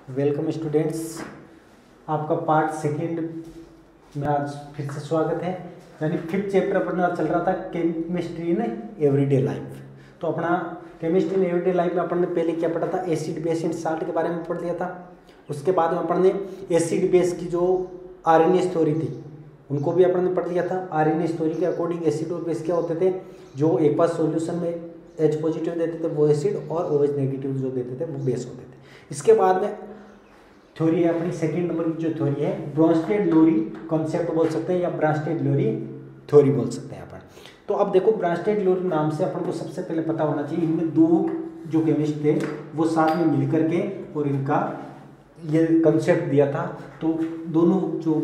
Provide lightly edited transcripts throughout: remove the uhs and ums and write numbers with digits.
Welcome students, आपका part second में आज फिर से स्वागत है। यानी फिफ्थ चैप्टर अपना चल रहा था केमिस्ट्री इन एवरीडे लाइफ। तो अपना केमिस्ट्री इन एवरीडे लाइफ में अपन ने पहले क्या पढ़ा था, एसिड बेस एंड साल्ट के बारे में पढ़ लिया था। उसके बाद में अपन ने एसिड बेस की जो आरएनए थ्योरी थी उनको भी अपन ने पढ़ लिया था। आरएनए थ्योरी के अकॉर्डिंग एसिड और बेस क्या होते थे, जो एक बार सॉल्यूशन में H पॉजिटिव देते थे वो एसिड और OH नेगेटिव जो देते थे वो बेस होते थे। इसके बाद में थ्योरी है अपनी सेकंड नंबर की जो थ्योरी है, ब्रोंस्टेड-लोरी कॉन्सेप्ट बोल सकते हैं या ब्रोंस्टेड-लोरी थ्योरी बोल सकते हैं अपन। तो अब देखो, ब्रोंस्टेड-लोरी नाम से अपन को सबसे पहले पता होना चाहिए, इनमें दो जो केमिस्ट थे वो साथ में मिल करके और इनका ये कंसेप्ट दिया था। तो दोनों जो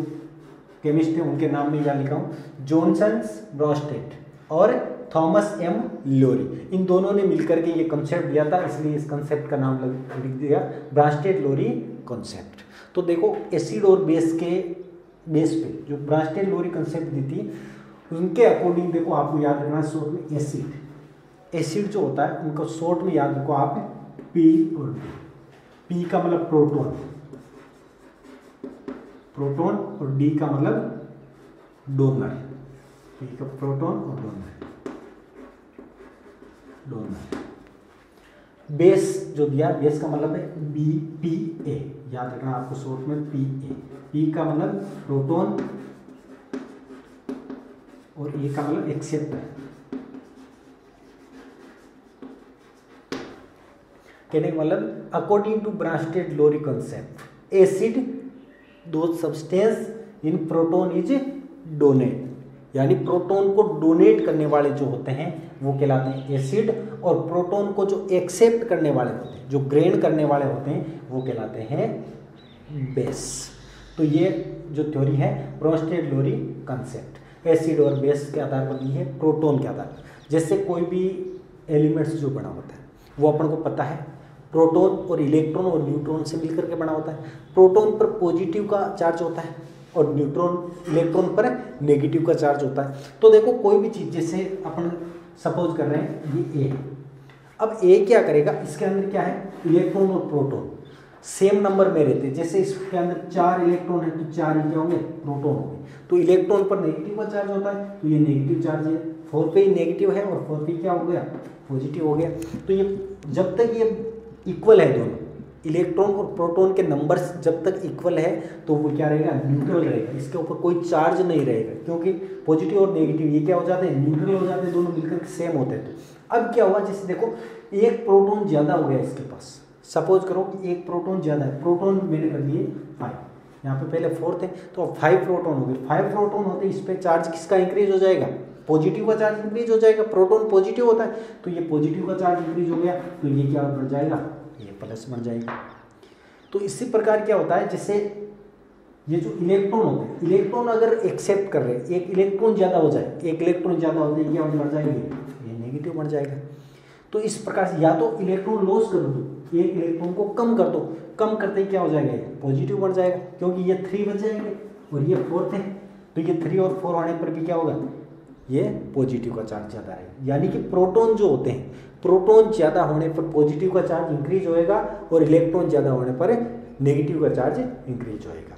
केमिस्ट थे उनके नाम में यहाँ लिखा हूँ, जॉनसन ब्रोंस्टेड और थॉमस एम लोरी। इन दोनों ने मिलकर के ये कंसेप्ट दिया था, इसलिए इस कंसेप्ट का नाम लिख दिया ब्रोंस्टेड-लोरी कंसेप्ट। तो देखो, एसिड और बेस के बेस पे जो ब्रोंस्टेड-लोरी कंसेप्ट दी थी उनके अकॉर्डिंग देखो, आपको याद रखना शॉर्ट में एसिड जो होता है उनको शॉर्ट में याद रखो आप पी और डी। पी का मतलब प्रोटॉन और डी का मतलब डोनर। पी का प्रोटॉन और डोनर। बेस जो दिया, बेस का मतलब है बी पी ए, याद रखना आपको शॉर्ट में पी ए। पी का मतलब प्रोटॉन और ए का मतलब एक्सेप्टर। कहने का मतलब अकॉर्डिंग टू ब्रोंस्टेड-लोरी कंसेप्ट एसिड दो substance in proton is donate, यानी प्रोटॉन को डोनेट करने वाले जो होते हैं वो कहलाते हैं एसिड, और प्रोटॉन को जो एक्सेप्ट करने वाले होते हैं, जो ग्रहण करने वाले होते हैं वो कहलाते हैं बेस। तो ये जो थ्योरी है ब्रोंस्टेड-लोरी कंसेप्ट एसिड और बेस के आधार पर दी है, प्रोटॉन के आधार पर। जैसे कोई भी एलिमेंट्स जो बना होता है वो अपन को पता है प्रोटॉन और इलेक्ट्रॉन और न्यूट्रॉन से मिलकर के बना होता है। प्रोटॉन पर पॉजिटिव का चार्ज होता है और इलेक्ट्रॉन पर नेगेटिव का चार्ज होता है। तो देखो, कोई भी चीज़ जैसे अपन सपोज कर रहे हैं ये ए है। अब ए क्या करेगा, इसके अंदर क्या है, इलेक्ट्रॉन और प्रोटॉन सेम नंबर में रहते हैं। जैसे इसके अंदर 4 इलेक्ट्रॉन है तो 4 ही क्या होंगे, प्रोटॉन होंगे। तो इलेक्ट्रॉन पर नेगेटिव का चार्ज होता है तो ये नेगेटिव चार्ज है, 4 पे ही नेगेटिव है और 4 पे क्या हो गया, पॉजिटिव हो गया। तो ये जब तक ये इक्वल है, दोनों इलेक्ट्रॉन और प्रोटॉन के नंबर्स जब तक इक्वल है तो वो क्या रहेगा, न्यूट्रल रहेगा। इसके ऊपर कोई चार्ज नहीं रहेगा, क्योंकि पॉजिटिव और नेगेटिव ये क्या हो जाते हैं, न्यूट्रल हो जाते हैं, दोनों मिलकर सेम होते हैं। तो अब क्या हुआ, जैसे देखो एक प्रोटॉन ज़्यादा हो गया इसके पास, सपोज करो कि एक प्रोटॉन ज़्यादा है, प्रोटॉन मैंने कर दिए 5, यहाँ पे पहले 4 थे तो अब 5 प्रोटॉन हो गए। 5 प्रोटॉन होते इस पर चार्ज किसका इंक्रीज हो जाएगा, पॉजिटिव का चार्ज इंक्रीज हो जाएगा। प्रोटॉन पॉजिटिव होता है तो ये पॉजिटिव का चार्ज इंक्रीज हो गया तो ये क्या बन जाएगा, ये प्लस बन जाएगा। तो इसी प्रकार क्या होता है, जैसे ये जो इलेक्ट्रॉन होते हैं, इलेक्ट्रॉन अगर एक्सेप्ट कर रहे हैं, एक इलेक्ट्रॉन ज़्यादा हो जाए, एक इलेक्ट्रॉन ज़्यादा हो जाए, क्या बढ़ जाएंगे, ये नेगेटिव बढ़ जाएगा। तो इस प्रकार से या तो इलेक्ट्रॉन लॉस कर दो, एक इलेक्ट्रॉन को कम कर दो, कम करते ही क्या हो जाएगा, ये पॉजिटिव बढ़ जाएगा, क्योंकि ये 3 बच जाएंगे और ये 4 थे तो ये 3 और 4 होने पर भी क्या होगा, ये पॉजिटिव का चार्ज ज़्यादा आएगा। यानी कि प्रोटॉन जो होते हैं, प्रोटॉन ज़्यादा होने पर पॉजिटिव का चार्ज इंक्रीज होएगा और इलेक्ट्रॉन ज़्यादा होने पर नेगेटिव का चार्ज इंक्रीज होएगा।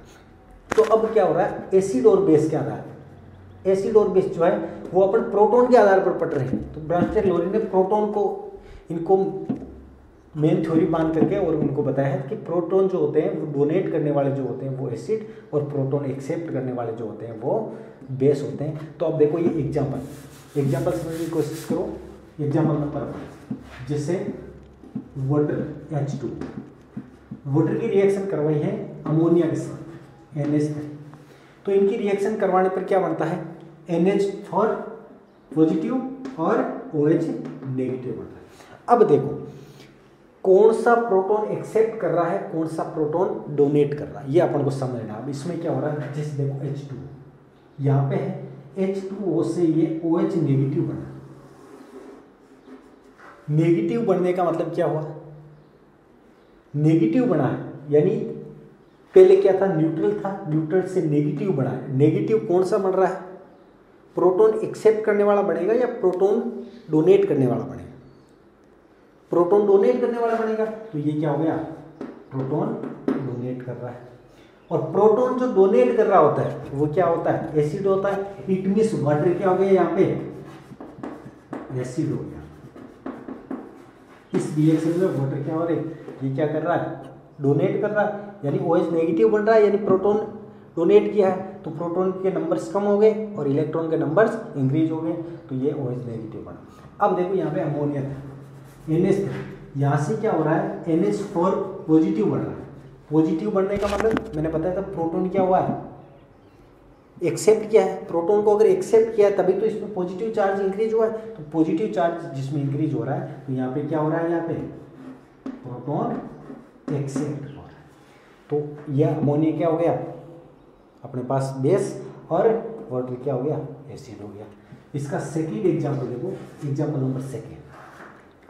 तो अब क्या हो रहा है, एसिड और बेस के आधार पर, एसिड और बेस जो है वो अपन प्रोटॉन के आधार पर पढ़ रहे हैं। तो ब्रोंस्टेड-लोरी ने प्रोटॉन को इनको मेन थ्योरी मान करके और उनको बताया है कि प्रोटॉन जो होते हैं वो डोनेट करने वाले जो होते हैं वो एसिड, और प्रोटॉन एक्सेप्ट करने वाले जो होते हैं वो बेस होते हैं। तो अब देखो ये एग्जाम्पल समझने की कोशिश करो। एग्जाम्पल नंबर 1, जैसे वाटर H2, वाटर की रिएक्शन करवाई है अमोनिया के साथ NH3, तो इनकी रिएक्शन करवाने पर क्या बनता है, NH4 पॉजिटिव और OH नेगेटिव बनता है। अब देखो कौन सा प्रोटॉन एक्सेप्ट कर रहा है, कौन सा प्रोटॉन डोनेट कर रहा है, ये अपन को समझना। अब इसमें क्या हो रहा है, जैसे देखो H2 यहाँ पे है, H2O से ये OH नेगेटिव बना। नेगेटिव बनने का मतलब क्या हुआ, नेगेटिव बना है, यानी पहले क्या था, न्यूट्रल था, न्यूट्रल से नेगेटिव बना है। नेगेटिव कौन सा बन रहा है, प्रोटॉन एक्सेप्ट करने वाला बनेगा या प्रोटॉन डोनेट करने वाला बनेगा, प्रोटॉन डोनेट करने वाला बनेगा। तो ये क्या हो गया, प्रोटॉन डोनेट कर रहा है। और प्रोटॉन जो डोनेट कर रहा होता है वो क्या होता है, एसिड होता है। इट मींस वाटर क्या हो गया यहाँ पे, एसिड हो गया। इस रिएक्शन में वाटर क्या हो रहा है, ये क्या कर रहा है, डोनेट कर रहा है, यानी OH नेगेटिव बन रहा है, यानी प्रोटॉन डोनेट किया है तो प्रोटॉन के नंबर्स कम हो गए और इलेक्ट्रॉन के नंबर्स इंक्रीज हो गए, तो ये OH नेगेटिव बना। अब देखो यहाँ पे अमोनिया था NH, यहाँ से क्या हो रहा है, NH4 पॉजिटिव बन रहा है। पॉजिटिव बनने का मतलब मैंने बताया था प्रोटॉन क्या हुआ है, एक्सेप्ट किया है। प्रोटॉन को अगर एक्सेप्ट किया है तभी तो इसमें पॉजिटिव चार्ज इंक्रीज हुआ है। तो पॉजिटिव चार्ज जिसमें इंक्रीज हो रहा है तो यहाँ पे क्या हो रहा है, यहाँ पे प्रोटॉन एक्सेप्ट हो रहा है। तो यह अमोनिया क्या हो गया, अपने पास बेस, और वाटर क्या हो गया, एसिड हो गया। इसका सेकंड एग्जांपल देखो, example number second,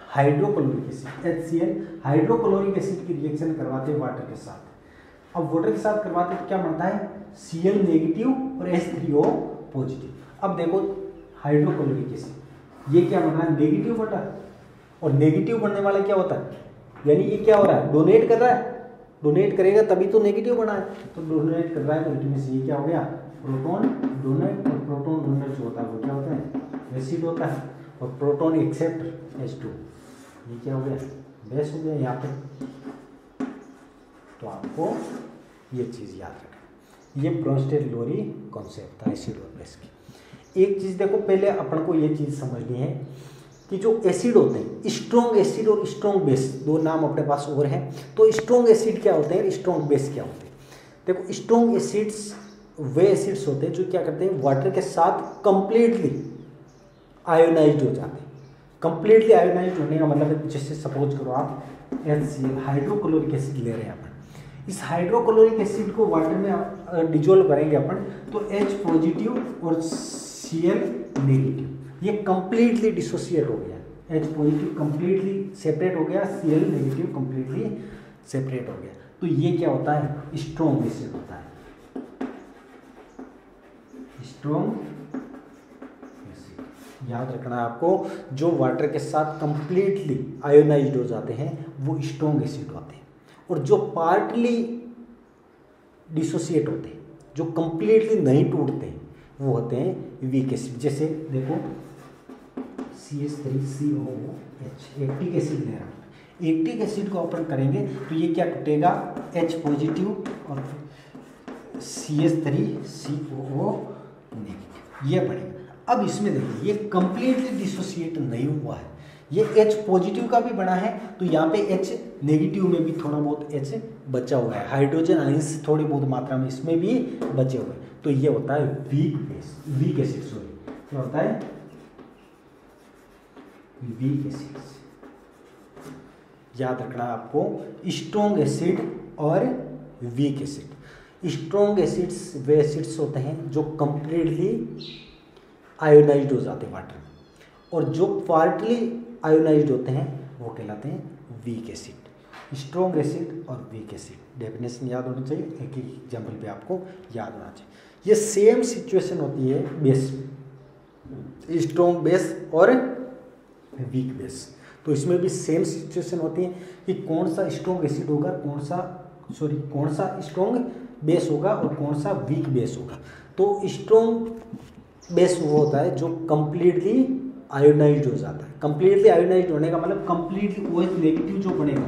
hydrochloric acid HCl hydrochloric acid की रिएक्शन करवाते हैं वाटर के साथ। अब वाटर के साथ करवाते तो क्या बनता है, Cl नेगेटिव और H3O पॉजिटिव। अब देखो हाइड्रोक्लोरिक एसिड ये क्या बन रहा है, नेगेटिव बन रहा है, और नेगेटिव बनने वाला क्या होता है, यानी ये क्या हो रहा है, डोनेट कर रहा है। डोनेट करेगा तभी तो नेगेटिव बना है, तो डोनेट कर रहा है तो इट मींस ये क्या हो गया, प्रोटॉन डोनेट। और प्रोटॉन डोनेट जो होता है वो क्या होता है, एसिड होता है। और प्रोटॉन एक्सेप्ट H2, ये क्या हो गया, बेस हो गया यहाँ पे। तो आपको ये चीज़ याद रखना, ये ब्रॉन्स्टेड लोरी कॉन्सेप्ट था एसिड और बेस की। एक चीज़ देखो, पहले अपन को ये चीज़ समझनी है कि जो एसिड होते हैं, स्ट्रॉन्ग एसिड और स्ट्रॉन्ग बेस, दो नाम अपने पास और हैं। तो स्ट्रॉन्ग एसिड क्या होते हैं, स्ट्रॉन्ग बेस क्या होते हैं। देखो स्ट्रॉन्ग एसिड्स वे एसिड्स होते हैं जो क्या करते हैं, वाटर के साथ कंप्लीटली आयोनाइज्ड हो जाते हैं। कंप्लीटली आयोनाइज्ड होने का मतलब है, जैसे सपोज करो आप HCl हाइड्रोक्लोरिक एसिड ले रहे हैं अपन, इस हाइड्रोक्लोरिक एसिड को वाटर में डिजोल्व करेंगे अपन तो H पॉजिटिव और Cl नेगेटिव, ये कंप्लीटली डिसोसिएट हो गया। H पॉजिटिव कंप्लीटली सेपरेट हो गया, Cl नेगेटिव कंप्लीटली सेपरेट हो गया। तो ये क्या होता है, स्ट्रॉन्ग एसिड होता है, स्ट्रॉन्ग एसिड। याद रखना है आपको, जो वाटर के साथ कंप्लीटली आयोनाइज्ड हो जाते हैं वो स्ट्रॉन्ग एसिड होते हैं, और जो पार्टली डिसोसिएट होते हैं, जो कंप्लीटली नहीं टूटते हैं, वो होते हैं वीक एसिड। जैसे देखो CH3COOH एक्टिक एसिड ले रहा है, एक्टिक एसिड को ओपन करेंगे तो ये क्या टूटेगा, H पॉजिटिव और CH3COO नेगेटिव, ये पड़ेगा। अब इसमें देखिए ये कंप्लीटली डिसोसिएट नहीं हुआ है, ये H पॉजिटिव का भी बना है तो यहाँ पे H नेगेटिव में भी थोड़ा बहुत H बचा हुआ है, हाइड्रोजन आयंस थोड़ी बहुत मात्रा में इसमें भी बचे हुए हैं। तो ये होता है weak base, weak acid, sorry क्या होता है, वीक एसिड। याद रखना आपको, स्ट्रॉन्ग एसिड और वीक एसिड। स्ट्रॉन्ग एसिड्स वे एसिड्स होते हैं जो कंप्लीटली आयोनाइज्ड हो जाते हैं वाटर में, और जो पार्टली आयोनाइज्ड होते हैं वो कहलाते हैं वीक एसिड। स्ट्रॉन्ग एसिड और वीक एसिड डेफिनेशन याद होनी चाहिए, एक एक एग्जाम्पल पे आपको याद होना चाहिए। ये सेम सिचुएशन होती है बेस, स्ट्रॉन्ग बेस और वीक बेस, तो इसमें भी सेम सिचुएशन होती है कि कौन सा स्ट्रॉन्ग एसिड होगा, कौन सा स्ट्रॉन्ग बेस होगा और कौन सा वीक बेस होगा। तो स्ट्रॉन्ग बेस वो होता है जो कंप्लीटली आयोनाइज्ड हो जाता है। कंप्लीटली आयोनाइज्ड होने का मतलब कंप्लीटली OH नेगेटिव जो बनेगा वो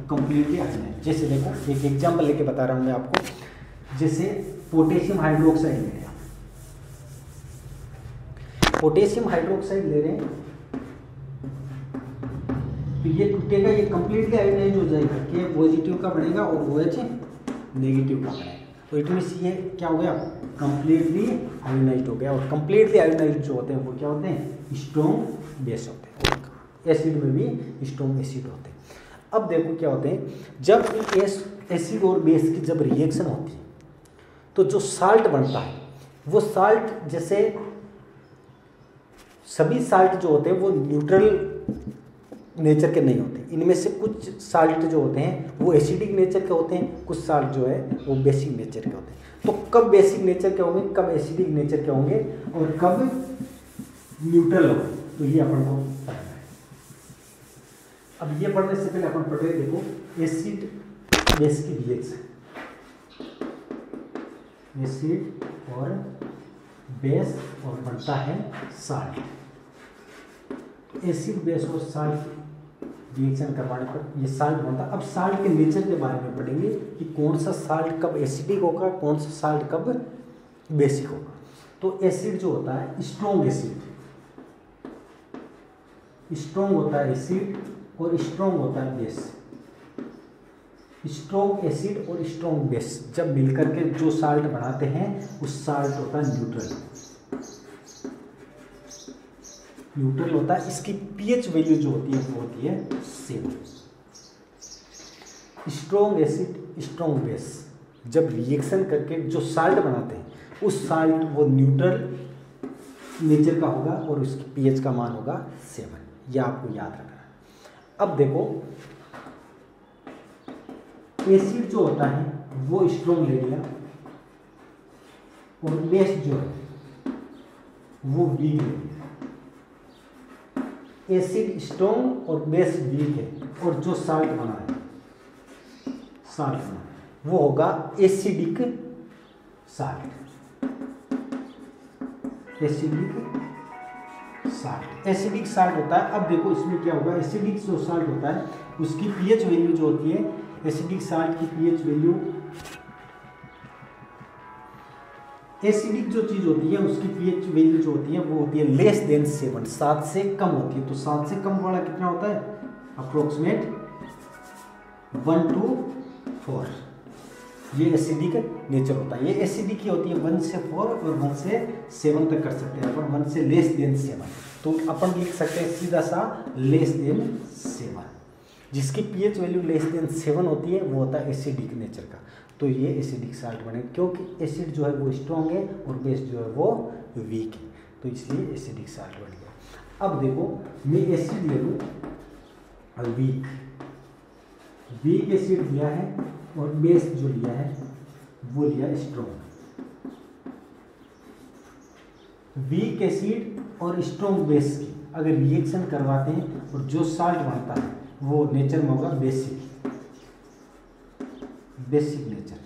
कंप्लीटली आयोनाइज्ड। जैसे देखो एक एग्जांपल लेके बता रहा हूँ मैं आपको, जैसे पोटेशियम हाइड्रोक्साइड ले रहे हैं, पोटेशियम हाइड्रोक्साइड ले रहे हैं तो ये टूटेगा, ये कंप्लीटली आयोनाइज्ड हो जाएगा, K पॉजिटिव का बनेगा और OH नेगेटिव का बनेगा। तो इट मीन्स ये क्या हो गया, कंप्लीटली आयोनाइज्ड हो गया। और कंप्लीटली आयोनाइज्ड जो होते हैं वो क्या होते हैं, स्ट्रॉन्ग बेस होते हैं, एसिड में भी स्ट्रॉन्ग एसिड होते हैं। अब देखो क्या होते हैं, जब एसिड और बेस की जब रिएक्शन होती है तो जो साल्ट बनता है वो साल्ट, जैसे सभी साल्ट जो होते हैं वो न्यूट्रल नेचर के नहीं होते, इनमें से कुछ साल्ट जो होते हैं वो एसिडिक नेचर के होते हैं, कुछ साल्ट जो है वो बेसिक नेचर के होते हैं। तो कब बेसिक नेचर के होंगे, कब एसिडिक नेचर के होंगे और कब न्यूट्रल होंगे, तो ये अपन को पढ़ना है। अब ये पढ़ने से पहले अपन पढ़ रहे, देखो एसिड बेस की रिएक्शन, एसिड और बेस और बनता है साल्ट। एसिड बेस और साल्ट रिएक्शन करवाने पर ये साल्ट बनता है। अब साल्ट के नेचर के बारे में पढ़ेंगे कि कौन सा साल्ट कब एसिडिक होगा, कौन सा साल्ट कब बेसिक होगा। तो एसिड जो होता है स्ट्रॉन्ग एसिड, स्ट्रॉन्ग होता है एसिड और स्ट्रॉन्ग होता है बेस। स्ट्रॉन्ग एसिड और स्ट्रॉन्ग बेस जब मिलकर के जो साल्ट बनाते हैं उस साल्ट होता है न्यूट्रल, न्यूट्रल होता है। इसकी पीएच वैल्यू जो होती है वो होती है 7। स्ट्रॉन्ग एसिड स्ट्रॉन्ग बेस जब रिएक्शन करके जो साल्ट बनाते हैं उस साल्ट वो न्यूट्रल नेचर का होगा और उसकी पीएच का मान होगा 7। यह आपको याद रखना है। अब देखो एसिड जो होता है वो स्ट्रॉन्ग ले लिया और बेस जो है वो वीक ले लिया। एसिड स्ट्रॉन्ग और बेस वीक है और जो साल्ट बना है, साल्ट बना वो होगा acidic salt, acidic salt. Acidic salt होता है। अब देखो इसमें क्या होगा, एसिडिक जो साल्ट होता है उसकी पीएच वैल्यू जो होती है, एसिडिक साल्ट की पीएच वैल्यू, एसिडिक जो चीज होती है उसकी पीएच वैल्यू जो होती है वो होती है लेस देन 7, 7 से कम होती है। तो 7 से कम वाला कितना होता है, अप्रोक्सीमेट 1 to 4। ये एसिडिक नेचर होता है। ये एसिडिक ही होती है 1 से 4 और 1 से 7 तक कर सकते हैं अपन, 1 से लेस देन 7। तो अपन लिख सकते हैं सीधा सा लेस देन 7। जिसकी पीएच वैल्यू लेस देन 7 होती है वो होता है एसिडिक नेचर का। तो ये एसिडिक साल्ट बने क्योंकि एसिड जो है वो स्ट्रॉन्ग है और बेस जो है वो वीक है, तो इसलिए एसिडिक साल्ट बन गया। अब देखो मैं एसिड ले लूँ वीक, वीक एसिड लिया है और बेस जो लिया है वो लिया स्ट्रॉन्ग। वीक एसिड और स्ट्रॉन्ग बेस की अगर रिएक्शन करवाते हैं और जो साल्ट बनता है वो नेचर में होगा basic, basic nature.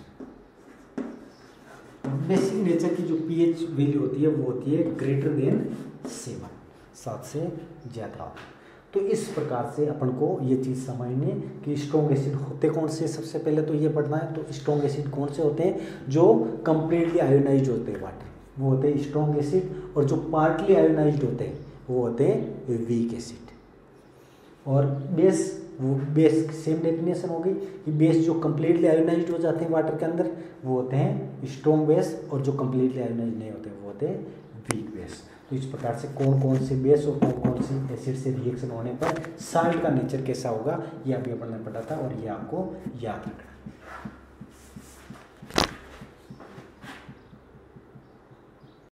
Basic nature की जो पीएच वैल्यू होती है वो होती है ग्रेटर देन 7, 7 से ज़्यादा। तो इस प्रकार से अपन को ये चीज़ समझनी है कि स्ट्रॉन्ग एसिड होते कौन से, सबसे पहले तो ये पढ़ना है। तो स्ट्रॉन्ग एसिड कौन से होते हैं, जो कंप्लीटली आयोनाइज्ड होते हैं वाटर, वो होते हैं स्ट्रॉन्ग एसिड। और जो पार्टली आयोनाइज्ड होते हैं वो होते हैं वीक एसिड। और बेस, वो बेस सेम डेफिनेशन हो गई कि बेस जो कम्प्लीटली आयोनाइज्ड हो जाते हैं वाटर के अंदर वो होते हैं स्ट्रॉन्ग बेस, और जो कम्प्लीटली आयोनाइज्ड नहीं होते वो होते हैं वीक बेस। तो इस प्रकार से कौन कौन से बेस और कौन कौन सी एसिड से रिएक्शन होने पर साल्ट का नेचर कैसा होगा ये अभी अपन ने पढ़ा था और ये आपको याद रखना है।